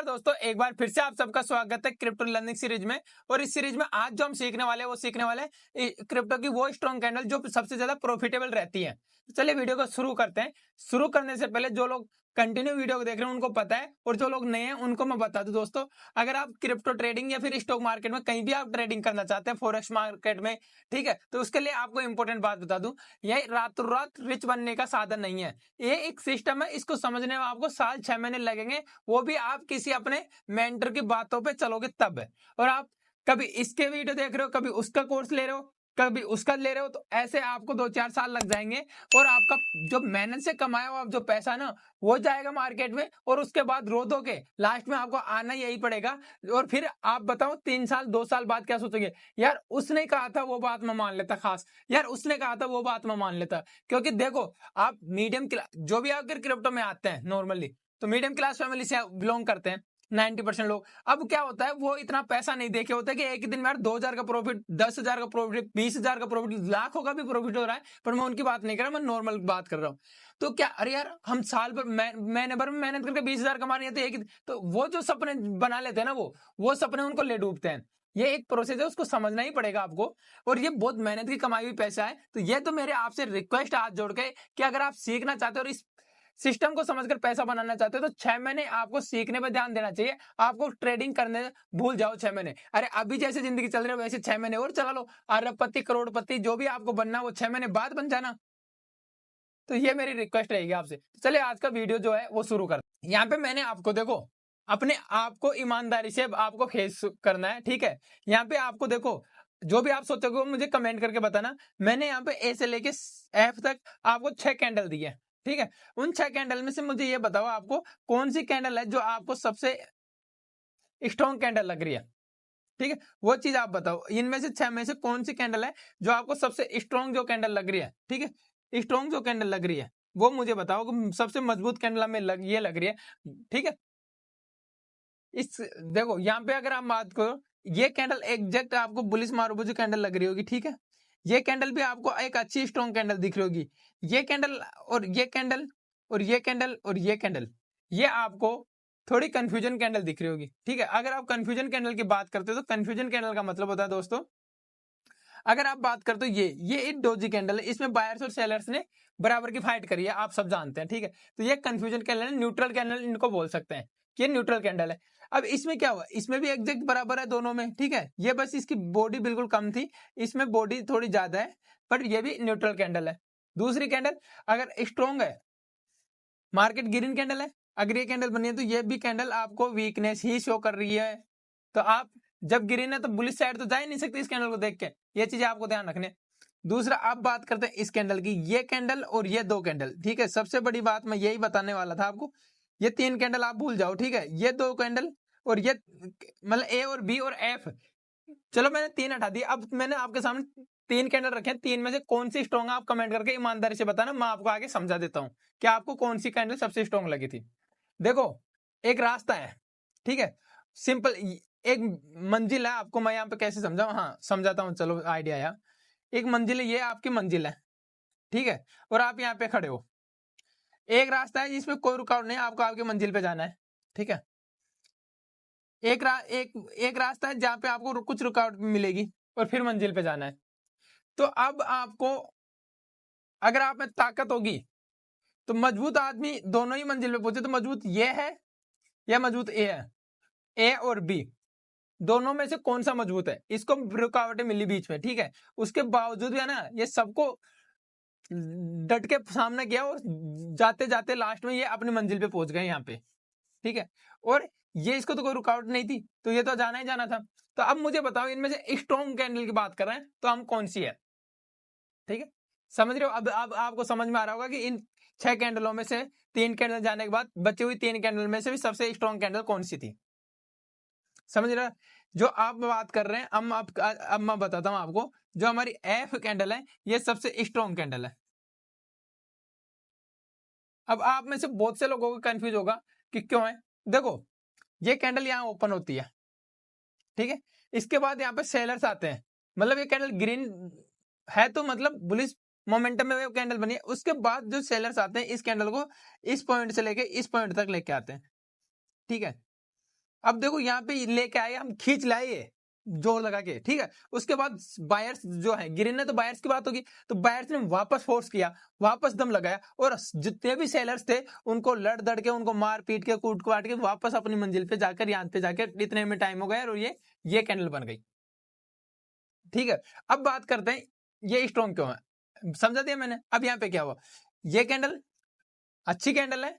दोस्तों, एक बार फिर से आप सबका स्वागत है क्रिप्टो लर्निंग सीरीज में। और इस सीरीज में आज जो हम सीखने वाले हैं वो सीखने वाले हैं क्रिप्टो की वो स्ट्रॉन्ग कैंडल जो सबसे ज्यादा प्रॉफिटेबल रहती है। तो चलिए वीडियो को शुरू करते हैं। शुरू करने से पहले जो लोग कंटिन्यू वीडियो को देख रहे हैं उनको पता है, और जो लोग नए हैं उनको मैं बता दूं दोस्तों, अगर आप क्रिप्टो ट्रेडिंग या फिर स्टॉक मार्केट में कहीं भी आप ट्रेडिंग करना चाहते हैं, फॉरेक्स मार्केट में, ठीक है, तो उसके लिए आपको इंपॉर्टेंट बात बता दूं, ये रातों रात रिच बनने का साधन नहीं है। ये एक सिस्टम है, इसको समझने में आपको साल 6 महीने लगेंगे, वो भी आप किसी अपने मेंटर की बातों पे चलोगे तब है। और आप कभी इसके वीडियो देख रहे हो, कभी उसका कोर्स ले रहे हो, कभी उसका ले रहे हो, तो ऐसे आपको 2-4 साल लग जाएंगे, और आपका जो मेहनत से कमाया हुआ जो पैसा ना वो जाएगा मार्केट में, और उसके बाद रो दोगे, लास्ट में आपको आना यही पड़ेगा। और फिर आप बताओ 3 साल 2 साल बाद क्या सोचोगे, यार उसने कहा था वो बात मैं मान लेता, खास यार उसने कहा था वो बात मैं मान लेता। क्योंकि देखो, आप मीडियम क्लास जो भी अगर क्रिप्टो में आते हैं नॉर्मली, तो मीडियम क्लास फैमिली से बिलोंग करते हैं 90% लोग। अब क्या होता है, वो इतना पैसा नहीं देखे होता कि एक ही दिन में यार 2,000 का प्रॉफिट, 10,000 का प्रॉफिट, 20,000 का प्रॉफिट, लाखों का भी प्रॉफिट हो रहा है। पर मैं उनकी बात नहीं कर रहा, मैं नॉर्मल बात कर रहा हूँ। तो क्या, अरे यार हम साल भर महीने भर में मेहनत करके 20,000 कमा रहे हैं, तो एक ही तो वो जो सपने बना लेते हैं ना, वो सपने उनको ले डूबते हैं। ये एक प्रोसेस है, उसको समझना ही पड़ेगा आपको। और ये बहुत मेहनत की कमाई हुई पैसा है। तो ये तो मेरे आपसे रिक्वेस्ट हाथ जोड़ के, कि अगर आप सीखना चाहते हो और इस सिस्टम को समझकर पैसा बनाना चाहते हो, तो 6 महीने आपको सीखने पर ध्यान देना चाहिए। आपको ट्रेडिंग करने भूल जाओ 6 महीने। अरे अभी जैसे जिंदगी चल रही है वैसे 6 महीने और चला लो। अरबपति करोड़पति जो भी आपको बनना वो 6 महीने बाद बन जाना। तो ये मेरी रिक्वेस्ट रहेगी आपसे। चलिए आज का वीडियो जो है वो शुरू करते हैं। यहाँ पे मैंने आपको देखो, अपने आप को ईमानदारी से आपको फेस करना है, ठीक है। यहाँ पे आपको देखो, जो भी आप सोचोगे वो मुझे कमेंट करके बताना। मैंने यहाँ पे ए से लेके एफ तक आपको 6 कैंडल दी है, ठीक है। उन 6 कैंडल में से मुझे ये बताओ, आपको कौन सी कैंडल है जो आपको सबसे स्ट्रॉन्ग कैंडल लग रही है, ठीक है। वो चीज आप बताओ, इनमें से 6 में से कौन सी कैंडल है जो आपको सबसे स्ट्रॉन्ग जो कैंडल लग रही है, ठीक है। स्ट्रॉन्ग जो कैंडल लग रही है वो मुझे बताओ कि सबसे मजबूत कैंडल में ये लग रही है, ठीक है। इस देखो यहाँ पे अगर आप बात करो, ये कैंडल एग्जैक्ट आपको बुलिश मारूबुजी कैंडल लग रही होगी, ठीक है। ये कैंडल भी आपको एक अच्छी स्ट्रॉन्ग कैंडल दिख रही होगी। ये कैंडल और ये कैंडल और ये कैंडल और ये कैंडल, ये आपको थोड़ी कंफ्यूजन कैंडल दिख रही होगी, ठीक है। अगर आप कंफ्यूजन कैंडल की बात करते हो, तो कंफ्यूजन कैंडल का मतलब होता है दोस्तों, अगर आप बात करते हो ये एक डोजी कैंडल है, इसमें बायर्स और सेलर्स ने बराबर की फाइट करी है, आप सब जानते हैं, ठीक है। तो ये कंफ्यूजन कैंडल है, न्यूट्रल कैंडल इनको बोल सकते हैं कि ये न्यूट्रल कैंडल है। अब इसमें क्या हुआ, इसमें भी एग्जैक्ट बराबर है दोनों में, ठीक है। ये बस इसकी बॉडी बिल्कुल कम थी, इसमें बॉडी थोड़ी ज्यादा है, पर ये भी न्यूट्रल कैंडल है। दूसरी कैंडल अगर स्ट्रॉन्ग है, मार्केट ग्रीन कैंडल है, अगर ये कैंडल बनी है, तो ये भी कैंडल आपको वीकनेस ही शो कर रही है। तो आप जब ग्रीन है तो बुलिश साइड तो जा ही नहीं सकते इस कैंडल को देख के, ये चीज आपको ध्यान रखने। दूसरा आप बात करते हैं इस कैंडल की, ये कैंडल और ये 2 कैंडल, ठीक है। सबसे बड़ी बात मैं यही बताने वाला था आपको, ये 3 कैंडल आप भूल जाओ, ठीक है। ये 2 कैंडल और ये मतलब ए और बी और एफ, चलो मैंने 3 हटा दिए। अब मैंने आपके सामने 3 कैंडल रखे हैं, 3 में से कौन सी स्ट्रॉन्ग है आप कमेंट करके ईमानदारी से बताना, मैं आपको आगे समझा देता हूं कि आपको कौन सी कैंडल सबसे स्ट्रॉन्ग लगी थी। देखो, एक रास्ता है, ठीक है, सिंपल एक मंजिल है। आपको मैं यहाँ पे कैसे समझाऊं, हाँ समझाता हूँ, चलो आइडिया आया। एक मंजिल है, ये आपकी मंजिल है, ठीक है, और आप यहाँ पे खड़े हो। एक रास्ता है जिसमें कोई रुकावट नहीं है, आपको आपकी मंजिल पे जाना है, ठीक है। एक रास्ता है जहाँ पे आपको कुछ रुकावट मिलेगी और फिर मंजिल पे जाना है। तो अब आपको, अगर आप में ताकत होगी, तो मजबूत आदमी दोनों ही मंजिल पे पहुंचे, तो मजबूत ये है या मजबूत ए है, ए और बी दोनों में से कौन सा मजबूत है, इसको रुकावटें मिली बीच में, ठीक है। उसके बावजूद भी है ना, ये सबको डट के सामने किया, और जाते जाते लास्ट में ये अपनी मंजिल पे पहुंच गए यहाँ पे, ठीक है। और ये इसको तो कोई रुकावट नहीं थी, तो ये तो जाना ही जाना था। तो अब मुझे बताओ, इनमें से स्ट्रॉन्ग कैंडल की बात कर रहे हैं तो हम कौन सी है, ठीक है। समझ रहे हो, अब आपको समझ में आ रहा होगा कि इन 6 कैंडलों में से 3 कैंडल जाने के बाद बची हुई 3 कैंडल में से भी सबसे स्ट्रॉन्ग कैंडल कौन सी थी, समझ रहे हो? जो आप बात कर रहे हैं, अब मैं बताता हूं आपको, जो हमारी एफ कैंडल है ये सबसे स्ट्रॉन्ग कैंडल है। अब आप में से बहुत से लोगों को कंफ्यूज होगा कि क्यों है। देखो, ये कैंडल यहाँ ओपन होती है, ठीक है। इसके बाद यहाँ पे सेलर्स आते हैं, मतलब ये कैंडल ग्रीन है तो मतलब बुलिश मोमेंटम में वो कैंडल बनी है। उसके बाद जो सेलर्स आते हैं, इस कैंडल को इस पॉइंट से लेके इस पॉइंट तक लेके आते हैं, ठीक है। अब देखो यहाँ पे लेके आए, हम खींच लाए ये जोर लगा के, ठीक है। उसके बाद बायर्स जो है गिरे, तो बायर्स की बात होगी, तो बायर्स ने वापस फोर्स किया, वापस दम लगाया, और जितने भी सेलर्स थे उनको लड़ दड़ के, उनको मार पीट के, कूट काट के वापस अपनी मंजिल पे जाकर, यहाँ पे जाकर इतने में टाइम हो गया और ये कैंडल बन गई, ठीक है। अब बात करते हैं ये स्ट्रॉन्ग क्यों है, समझा दिया मैंने। अब यहाँ पे क्या हुआ, ये कैंडल अच्छी कैंडल है,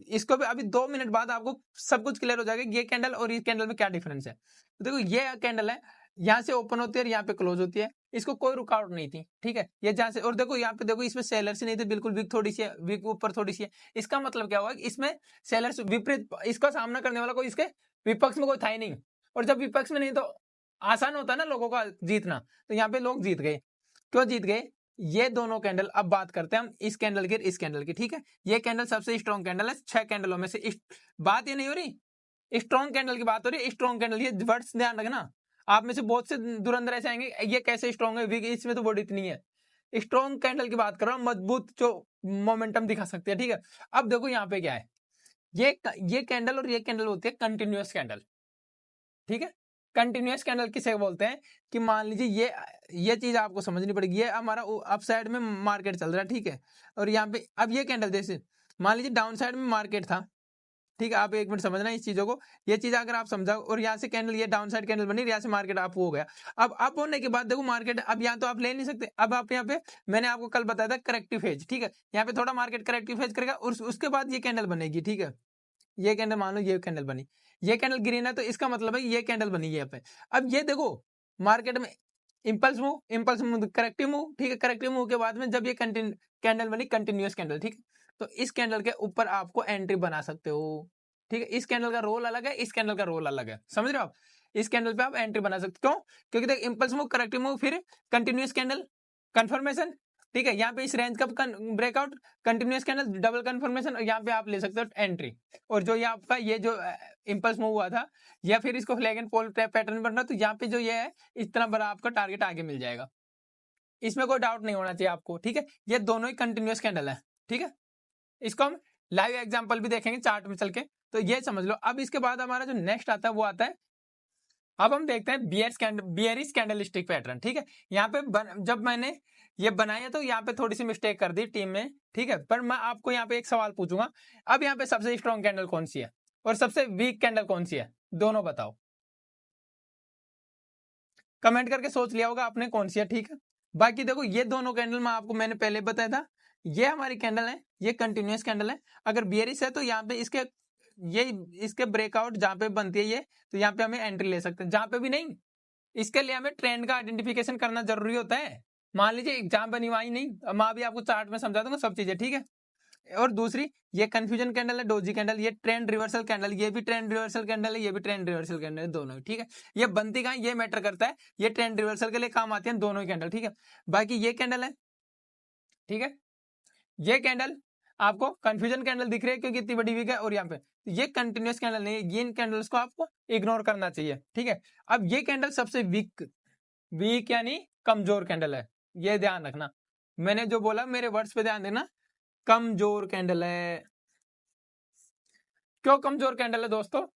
इसको भी अभी 2 मिनट बाद आपको सब कुछ क्लियर हो जाएगा ये कैंडल और इस कैंडल में क्या डिफरेंस है। तो देखो ये कैंडल है, यहाँ से ओपन होती है और यहाँ पे क्लोज होती है, इसको कोई रुकावट नहीं थी, ठीक है। ये जहां से, और देखो यहाँ पे देखो इसमें सेलर्स नहीं थे, बिल्कुल विक थोड़ी सी है, विक ऊपर थोड़ी सी है। इसका मतलब क्या हुआ, इसमें सेलर्स विपरीत, इसका सामना करने वाला कोई इसके विपक्ष में कोई था ही नहीं, और जब विपक्ष में नहीं तो आसान होता है ना लोगों का जीतना, तो यहाँ पे लोग जीत गए। क्यों जीत गए, ये दोनों कैंडल। अब बात करते हैं हम इस कैंडल की, इस कैंडल की, ठीक है। ये कैंडल सबसे स्ट्रॉन्ग कैंडल है 6 कैंडलों में से। बात ये नहीं हो रही स्ट्रॉन्ग कैंडल की, बात हो रही है स्ट्रॉन्ग कैंडल। ये वर्ड्स ध्यान रखना, आप में से बहुत से धुरंधर ऐसे आएंगे ये कैसे स्ट्रॉन्ग है, इसमें तो बॉडी इतनी है। स्ट्रॉन्ग कैंडल की बात कर रहा हूं, मजबूत जो मोमेंटम दिखा सकते हैं, ठीक है। अब देखो यहाँ पे क्या है, ये कैंडल और ये कैंडल होती है कंटिन्यूअस कैंडल, ठीक है। कंटिन्यूअस कैंडल किसे बोलते हैं, कि मान लीजिए ये चीज आपको समझनी पड़ेगी। ये हमारा अप साइड में मार्केट चल रहा है, ठीक है, और यहाँ पे अब ये कैंडल जैसे मान लीजिए डाउन साइड में मार्केट था, ठीक है। आप एक मिनट समझना इस चीजों को, ये चीज अगर आप समझाओ, और यहाँ से कैंडल, ये डाउन साइड कैंडल बनी, यहाँ से मार्केट अप हो गया। अब अप होने के बाद देखो मार्केट, अब यहाँ तो आप ले नहीं सकते, अब आप यहाँ पे, मैंने आपको कल बताया था करेक्टिव फेज, ठीक है। यहाँ पे थोड़ा मार्केट करेक्टिव फेज करेगा और उसके बाद ये कैंडल बनेगी, ठीक है। ये कैंडल मान लो ये कैंडल बनी, ये कैंडल ग्रीन है, तो इसका मतलब है ये कैंडल बनी है यहाँ पे। अब ये देखो मार्केट में इंपल्स मूव, करेक्टिव मूव, ठीक है। करेक्टिव मूव के बाद में जब ये कैंडल बनी कंटिन्यूअस कैंडल, ठीक है, तो इस कैंडल के ऊपर आपको एंट्री बना सकते हो, ठीक है। इस कैंडल का रोल अलग है, इस कैंडल का रोल अलग है, समझ रहे हो आप। इस कैंडल पे आप एंट्री बना सकते हो, क्यों, क्योंकि देख इंपल्स मूव, करेक्टिव मूव, फिर कंटिन्यूअस कैंडल, कंफर्मेशन, ठीक है। यहाँ पे इस रेंज का breakout, continuous candle, double confirmation, और यहाँ पे आप ले सकते हो एंट्री। और जो ये आपका ये जो इंपल्स मूव हुआ था, या फिर इसको फ्लैग एंड पोल पैटर्न बनना, तो यहाँ पे जो ये है इतना बड़ा आपका टारगेट आगे मिल जाएगा, इसमें कोई डाउट नहीं होना चाहिए आपको, ठीक है। ये दोनों ही कंटिन्यूअस कैंडल है, ठीक है। इसको हम लाइव एग्जांपल भी देखेंगे चार्ट में चल के, तो ये समझ लो। अब इसके बाद हमारा जो नेक्स्ट आता है वो आता है, अब हम देखते हैं बियरिश कैंडलस्टिक पैटर्न, ठीक है। यहाँ पे जब मैंने ये बनाया तो यहाँ पे थोड़ी सी मिस्टेक कर दी टीम में, ठीक है। पर मैं आपको यहाँ पे एक सवाल पूछूंगा, अब यहाँ पे सबसे स्ट्रॉन्ग कैंडल कौन सी है और सबसे वीक कैंडल कौन सी है, दोनों बताओ। कमेंट करके सोच लिया होगा आपने कौन सी है, ठीक है। बाकी देखो ये दोनों कैंडल में आपको मैंने पहले बताया था, ये हमारी कैंडल है, ये कंटिन्यूअस कैंडल है। अगर बियरिश है तो यहाँ पे ये इसके ब्रेकआउट जहां पे बनती है ये, तो यहाँ पे हमें एंट्री ले सकते हैं, जहां पे भी नहीं, इसके लिए हमें ट्रेंड का आइडेंटिफिकेशन करना जरूरी होता है। मान लीजिए जहां बनी वही नहीं, मैं भी आपको चार्ट में समझा दूंगा सब चीजें, ठीक है। और दूसरी ये कंफ्यूजन कैंडल है, डोजी कैंडल, ये ट्रेंड रिवर्सल कैंडल, ये भी ट्रेंड रिवर्सल कैंडल है, ये भी ट्रेंड रिवर्सल कैंडल है, दोनों, ठीक है। ये बनती कहां ये मैटर करता है, ये ट्रेंड रिवर्सल के लिए काम आती है दोनों ही कैंडल, ठीक है। बाकी ये कैंडल है, ठीक है, ये कैंडल आपको कंफ्यूजन कैंडल दिख रही है क्योंकि इतनी बड़ी वीक है, और यहाँ पे ये कंटिन्यूअस कैंडल नहीं है, ये इन कैंडल्स को आपको इग्नोर करना चाहिए, ठीक है। अब ये कैंडल सबसे वीक यानी कमजोर कैंडल है, ये ध्यान रखना, मैंने जो बोला मेरे वर्ड्स पे ध्यान देना, कमजोर कैंडल है। क्यों कमजोर कैंडल है दोस्तों,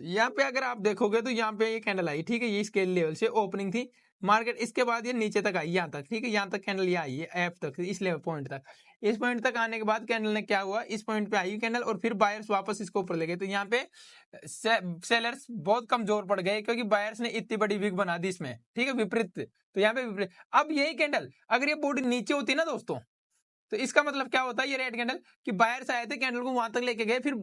यहाँ पे अगर आप देखोगे तो यहाँ पे ये कैंडल आई, ठीक है, ये स्केल लेवल से ओपनिंग थी मार्केट, इसके बाद ये नीचे तक आई यहाँ तक, ठीक है, यहाँ तक कैंडल ये आई है एफ तक, इस लेवल पॉइंट तक। इस पॉइंट तक आने के बाद कैंडल ने क्या हुआ, इस पॉइंट पे आई कैंडल और फिर बायर्स वापस इसको ऊपर ले गए, तो यहाँ पे सेलर्स बहुत कमजोर पड़ गए क्योंकि बायर्स ने इतनी बड़ी वीक बना दी इसमें, ठीक है, विपरीत, तो यहाँ पे विपरीत। अब यही कैंडल अगर ये बॉडी नीचे होती ना दोस्तों, तो इसका मतलब क्या होता है, ये रेड कैंडल कि बायर्स आए थे कैंडल को वहां तक लेके गए, फिर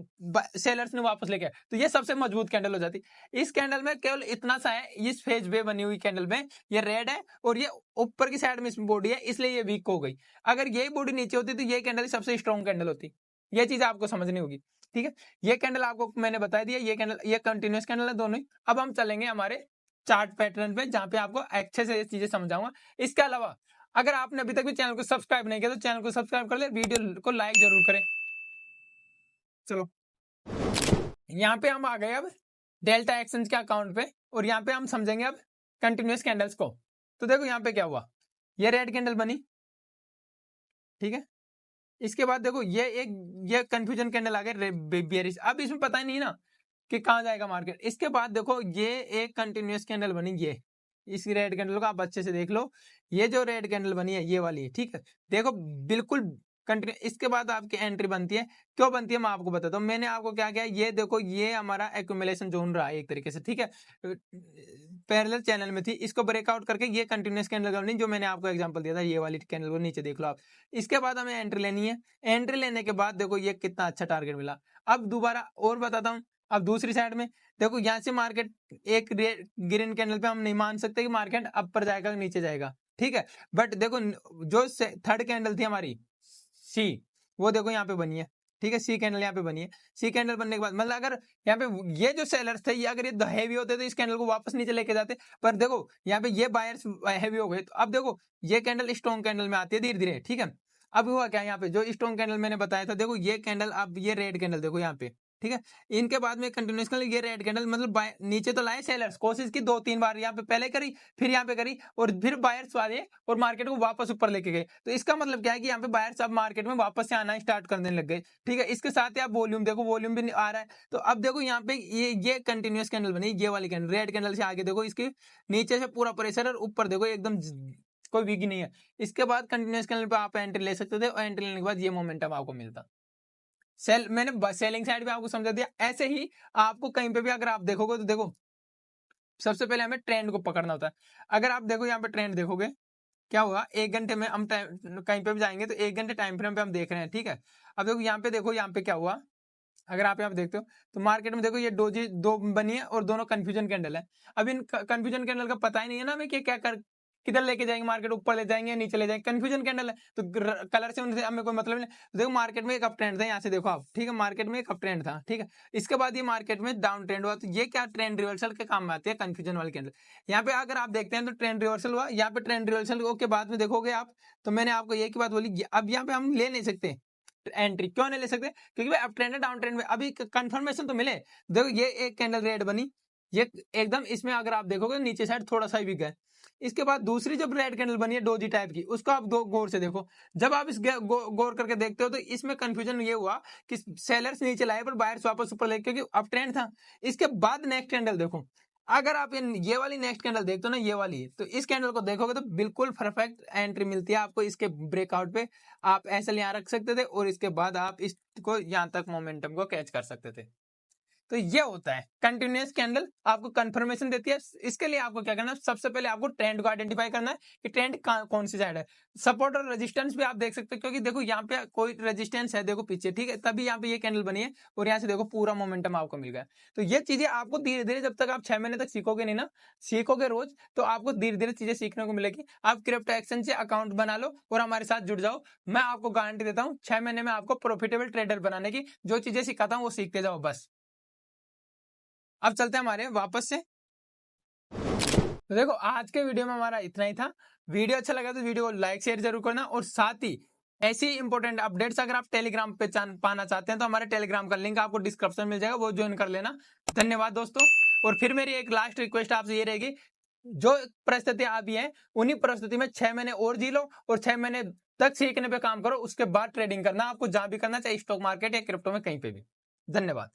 सेलर्स ने वापस लेके आए, तो ये सबसे मजबूत कैंडल हो जाती। इस कैंडल में केवल इतना सा है, इस फेज वे बनी हुई कैंडल में ये रेड है और ये ऊपर की साइड में इसमें बॉडी है, इसलिए ये वीक हो गई। अगर यही बॉडी नीचे होती तो ये कैंडल सबसे स्ट्रॉन्ग कैंडल होती, ये चीज आपको समझनी होगी, ठीक है। ये कैंडल आपको मैंने बता दिया, ये कैंडल ये कंटिन्यूअस कैंडल है दोनों ही। अब हम चलेंगे हमारे चार्ट पैटर्न पे जहां पे आपको अच्छे से ये चीजें समझाऊंगा। इसके अलावा अगर आपने अभी तक भी चैनल को सब्सक्राइब नहीं किया तो चैनल को सब्सक्राइब कर ले, वीडियो को लाइक जरूर करें। चलो यहाँ पे हम आ गए अब डेल्टा एक्सचेंज के अकाउंट पे, और यहाँ पे हम समझेंगे अब कंटिन्यूअस कैंडल्स को। तो देखो यहाँ पे क्या हुआ, ये रेड कैंडल बनी, ठीक है। इसके बाद देखो ये कंफ्यूजन कैंडल आ गए बेयरिश। अब इसमें पता ही नहीं ना कि कहाँ जाएगा मार्केट। इसके बाद देखो ये एक कंटिन्यूअस कैंडल बनी, ये इस रेड कैंडल को आप अच्छे से देख लो, ये जो रेड कैंडल बनी है ये वाली, ठीक है, देखो बिल्कुल कंटिन्यू। इसके बाद आपकी एंट्री बनती है, क्यों बनती है मैं आपको बताता हूँ। मैंने आपको क्या किया, ये देखो ये हमारा एक्यूमुलेशन जोन रहा है एक तरीके से, ठीक है, पैरेलल चैनल में थी, इसको ब्रेकआउट करके ये कंटिन्यूअस कैंडल बनी, जो मैंने आपको एग्जांपल दिया था, ये वाली कैंडल को नीचे देख लो आप। इसके बाद हमें एंट्री लेनी है, एंट्री लेने के बाद देखो ये कितना अच्छा टारगेट मिला। अब दोबारा और बताता हूँ, अब दूसरी साइड में देखो यहाँ से मार्केट एक ग्रीन कैंडल पे हम नहीं मान सकते कि मार्केट ऊपर जाएगा नीचे जाएगा, ठीक है, बट देखो जो थर्ड कैंडल थी हमारी सी, वो देखो यहाँ पे बनी है, ठीक है, सी कैंडल यहाँ पे बनी है। सी कैंडल बनने के बाद मतलब अगर यहाँ पे ये जो सेलर्स थे, ये अगर ये हैवी होते तो इस कैंडल को वापस नीचे लेके जाते, पर देखो यहाँ पे ये बायर्स हैवी हो गए। तो अब देखो ये कैंडल स्ट्रॉन्ग कैंडल में आती है धीरे धीरे, ठीक है। अब हुआ क्या, यहाँ पे जो स्ट्रॉन्ग कैंडल मैंने बताया था, देखो ये कैंडल, अब ये रेड कैंडल देखो यहाँ पे, ठीक है, इनके बाद में कंटिन्यूस ये रेड कैंडल मतलब नीचे तो लाए सेलर्स, कोशिश की 2-3 बार, यहाँ पे पहले करी, फिर यहाँ पे करी, और फिर बायर्स आए और मार्केट को वापस ऊपर लेके गए। तो इसका मतलब क्या है कि यहाँ पे बायर्स अब मार्केट में वापस से आना स्टार्ट करने लग गए, ठीक है। इसके साथ ही आप वॉल्यूम देखो, वॉल्यूम भी आ रहा है। तो अब देखो यहाँ पे ये कंटिन्यूस कैंडल बनी, ये वाली कैंडल रेड कैंडल से आगे देखो, इसके नीचे से पूरा प्रेशर और ऊपर देखो एकदम कोई वीक नहीं है। इसके बाद कंटिन्यूस कैंडल पे आप एंट्री ले सकते थे, और एंट्री लेने के बाद ये मोमेंटम आपको मिलता। मैंने सेलिंग साइड भी आपको समझा दिया। ऐसे ही आपको कहीं पे भी अगर आप देखोगे तो देखो सबसे पहले हमें ट्रेंड को पकड़ना होता है। अगर आप देखो यहाँ पे ट्रेंड देखोगे क्या होगा, 1 घंटे में हम कहीं पे भी जाएंगे तो 1 घंटे टाइम फ्रेम पे हम देख रहे हैं, ठीक है। अब देखो यहाँ पे, देखो यहाँ पे क्या हुआ, अगर आप यहाँ पे देखते हो तो मार्केट में देखो ये दो बनी है और दोनों कंफ्यूजन कैंडल है। अब इन कंफ्यूजन कैंडल का पता ही नहीं है ना हमें कि क्या कर किधर लेके जाएंगे मार्केट, ऊपर ले जाएंगे नीचे ले जाएंगे, कंफ्यूजन कैंडल है तो कलर से उनसे हमें कोई मतलब नहीं। तो देखो मार्केट में एक अप ट्रेंड था, यहाँ से देखो आप, ठीक है, मार्केट में एक अप ट्रेंड था, ठीक है। इसके बाद ये मार्केट में डाउन ट्रेंड हुआ, तो ये क्या ट्रेंड रिवर्सल के काम में आती है कंफ्यूजन वाली कैंडल। यहाँ पे अगर आप देखते हैं तो ट्रेंड रिवर्सल हुआ, यहाँ पे ट्रेंड रिवर्सल के बाद में देखोगे आप, तो मैंने आपको ये की बात बोली, अब यहाँ पे हम ले नहीं सकते एंट्री, क्यों नहीं ले सकते, क्योंकि भाई अप ट्रेंड है डाउन ट्रेंड में अभी कंफर्मेशन तो मिले। देखो ये एक कैंडल रेड बनी, ये एकदम इसमें अगर आप देखोगे नीचे साइड थोड़ा सा वीक है। इसके बाद दूसरी जब रेड कैंडल बनी है डोजी टाइप की, उसको आप गौर से देखो। जब आप इस गौर करके देखते हो तो इसमें कंफ्यूजन ये हुआ कि सेलर्स नीचे लाए पर बायर्स वापस ऊपर ले, क्योंकि अप ट्रेंड था। इसके बाद नेक्स्ट कैंडल देखो, अगर आप ये वाली नेक्स्ट कैंडल देखते हो ना, ये वाली, तो इस कैंडल को देखोगे तो बिल्कुल परफेक्ट एंट्री मिलती है आपको इसके ब्रेकआउट पे। आप ऐसे यहाँ रख सकते थे और इसके बाद आप इसको यहाँ तक मोमेंटम को कैच कर सकते थे। तो ये होता है कंटिन्यूअस कैंडल, आपको कंफर्मेशन देती है। इसके लिए आपको क्या करना है, सबसे पहले आपको ट्रेंड को आइडेंटिफाई करना है कि ट्रेंड कौन सी साइड है। सपोर्ट और रेजिस्टेंस भी आप देख सकते हो, क्योंकि देखो यहाँ पे कोई रेजिस्टेंस है देखो पीछे, ठीक है, तभी यहाँ पे ये कैंडल बनी है और यहाँ से देखो पूरा मोमेंटम आपको मिल गया। तो ये चीजें आपको धीरे धीरे, जब तक आप 6 महीने तक सीखोगे नहीं ना, सीखोगे रोज, तो आपको धीरे धीरे चीजें सीखने को मिलेगी। आप क्रिप्टो एक्सचेंज से अकाउंट बना लो और हमारे साथ जुड़ जाओ। मैं आपको गारंटी देता हूँ 6 महीने में आपको प्रॉफिटेबल ट्रेडर बनाने की। जो चीजें सिखाता हूँ वो सीखते जाओ बस। अब चलते हैं हमारे वापस से। तो देखो आज के वीडियो में हमारा इतना ही था। वीडियो अच्छा लगा तो वीडियो को लाइक शेयर जरूर करना, और साथ ही ऐसी इंपॉर्टेंट अपडेट्स अगर आप टेलीग्राम पे पाना चाहते हैं तो हमारे टेलीग्राम का लिंक आपको डिस्क्रिप्शन में मिल जाएगा, वो ज्वाइन कर लेना। धन्यवाद दोस्तों। और फिर मेरी एक लास्ट रिक्वेस्ट आपसे ये रहेगी, जो परिस्थिति अभी है उन्हीं परिस्थिति में 6 महीने और जी लो और 6 महीने तक सीखने पे काम करो, उसके बाद ट्रेडिंग करना आपको जहां भी करना, चाहे स्टॉक मार्केट या क्रिप्टो में कहीं पे भी। धन्यवाद।